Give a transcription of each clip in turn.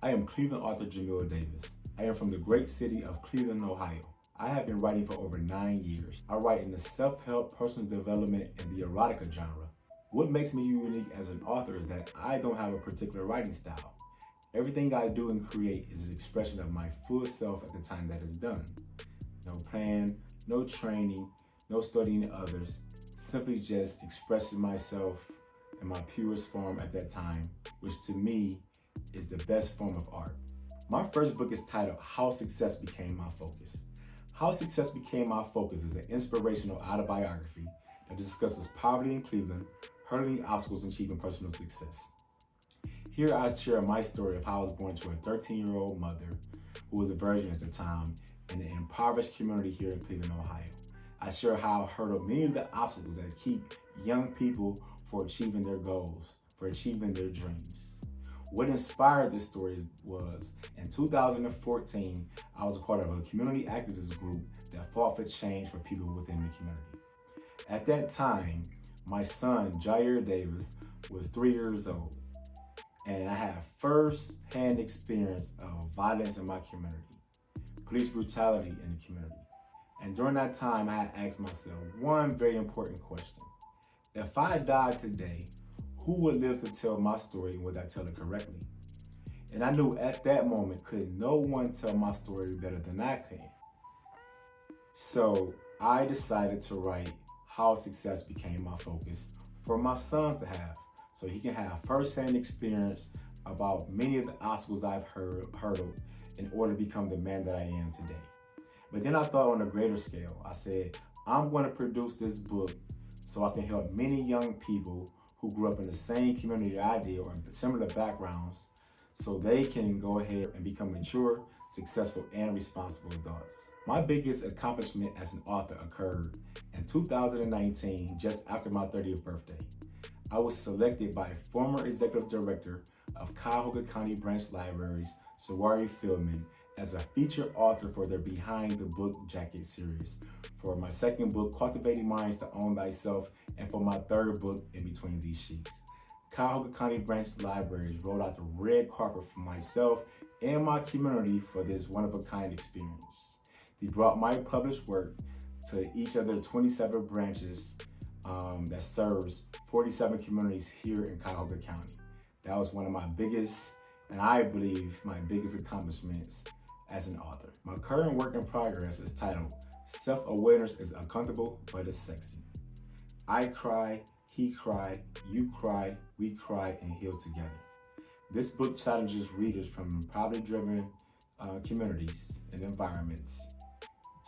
I am Cleveland author Jameel Davis. I am from the great city of Cleveland, Ohio. I have been writing for over 9 years. I write in the self-help, personal development, and the erotica genre. What makes me unique as an author is that I don't have a particular writing style. Everything I do and create is an expression of my full self at the time that it's done. No plan, no training, no studying others, simply just expressing myself in my purest form at that time, which to me is the best form of art. My first book is titled How Success Became My Focus. How Success Became My Focus is an inspirational autobiography that discusses poverty in Cleveland, hurdling obstacles, and achieving personal success. Here I share my story of how I was born to a 13-year-old mother who was a virgin at the time in an impoverished community here in Cleveland, Ohio. I share how I hurdled many of the obstacles that keep young people from achieving their goals, for achieving their dreams. What inspired this story was, in 2014, I was a part of a community activist group that fought for change for people within the community. At that time, my son, Jameel Davis, was 3 years old, and I had first-hand experience of violence in my community, police brutality in the community. And during that time, I had asked myself one very important question. If I died today, who would live to tell my story, and would I tell it correctly? And I knew at that moment, could no one tell my story better than I could. So I decided to write How Success Became My Focus for my son to have, so he can have first-hand experience about many of the obstacles I've hurdled in order to become the man that I am today. But then I thought on a greater scale. I said, I'm going to produce this book so I can help many young people who grew up in the same community that I did or similar backgrounds, so they can go ahead and become mature, successful, and responsible adults. My biggest accomplishment as an author occurred in 2019, just after my 30th birthday. I was selected by former executive director of Cuyahoga County Branch Libraries, Sawari Fieldman, as a featured author for their Behind the Book Jacket series, for my second book, Cultivating Minds to Own Thyself, and for my third book, In Between These Sheets. Cuyahoga County Branch Libraries rolled out the red carpet for myself and my community for this one-of-a-kind experience. They brought my published work to each of their 27 branches that serves 47 communities here in Cuyahoga County. That was one of my biggest, and I believe my biggest accomplishments as an author. My current work in progress is titled Self-Awareness is Uncomfortable, but It's Sexy. I cry, he cried, you cry, we cry, and heal together. This book challenges readers from poverty-driven communities and environments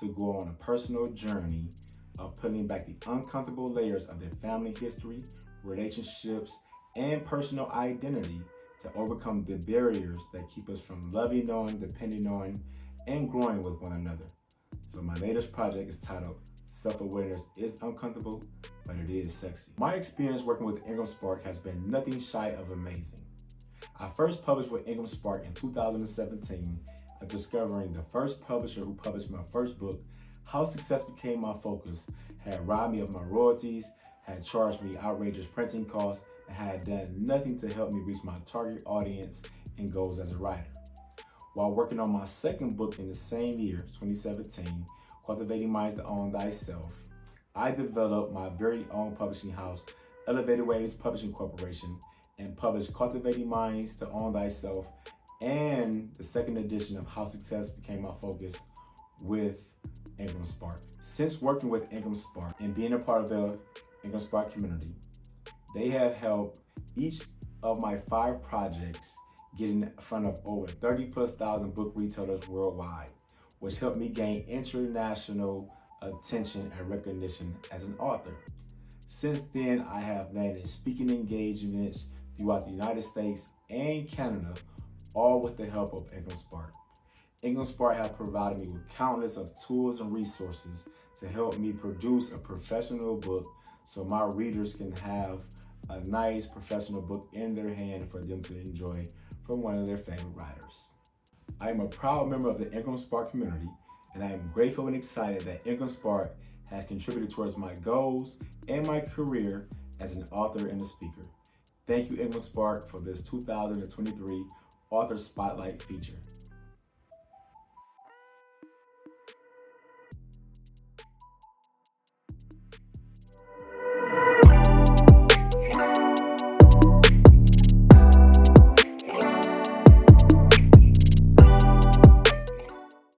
to go on a personal journey of pulling back the uncomfortable layers of their family history, relationships, and personal identity to overcome the barriers that keep us from loving on, depending on, and growing with one another. So my latest project is titled Self-Awareness is Uncomfortable, but It Is Sexy. My experience working with IngramSpark has been nothing shy of amazing. I first published with IngramSpark in 2017 of discovering the first publisher who published my first book, How Success Became My Focus, had robbed me of my royalties, had charged me outrageous printing costs, and had done nothing to help me reach my target audience and goals as a writer. While working on my second book in the same year, 2017, Cultivating Minds to Own Thyself, I developed my very own publishing house, Elevated Waves Publishing Corporation, and published Cultivating Minds to Own Thyself and the second edition of How Success Became My Focus with IngramSpark. Since working with IngramSpark and being a part of the IngramSpark community, they have helped each of my 5 projects get in front of over 30,000+ book retailers worldwide, which helped me gain international attention and recognition as an author. Since then, I have landed speaking engagements throughout the United States and Canada, all with the help of IngramSpark. IngramSpark have provided me with countless of tools and resources to help me produce a professional book so my readers can have a nice professional book in their hand for them to enjoy from one of their favorite writers. I am a proud member of the IngramSpark community, and I am grateful and excited that IngramSpark has contributed towards my goals and my career as an author and a speaker. Thank you, IngramSpark, for this 2023 Author Spotlight feature.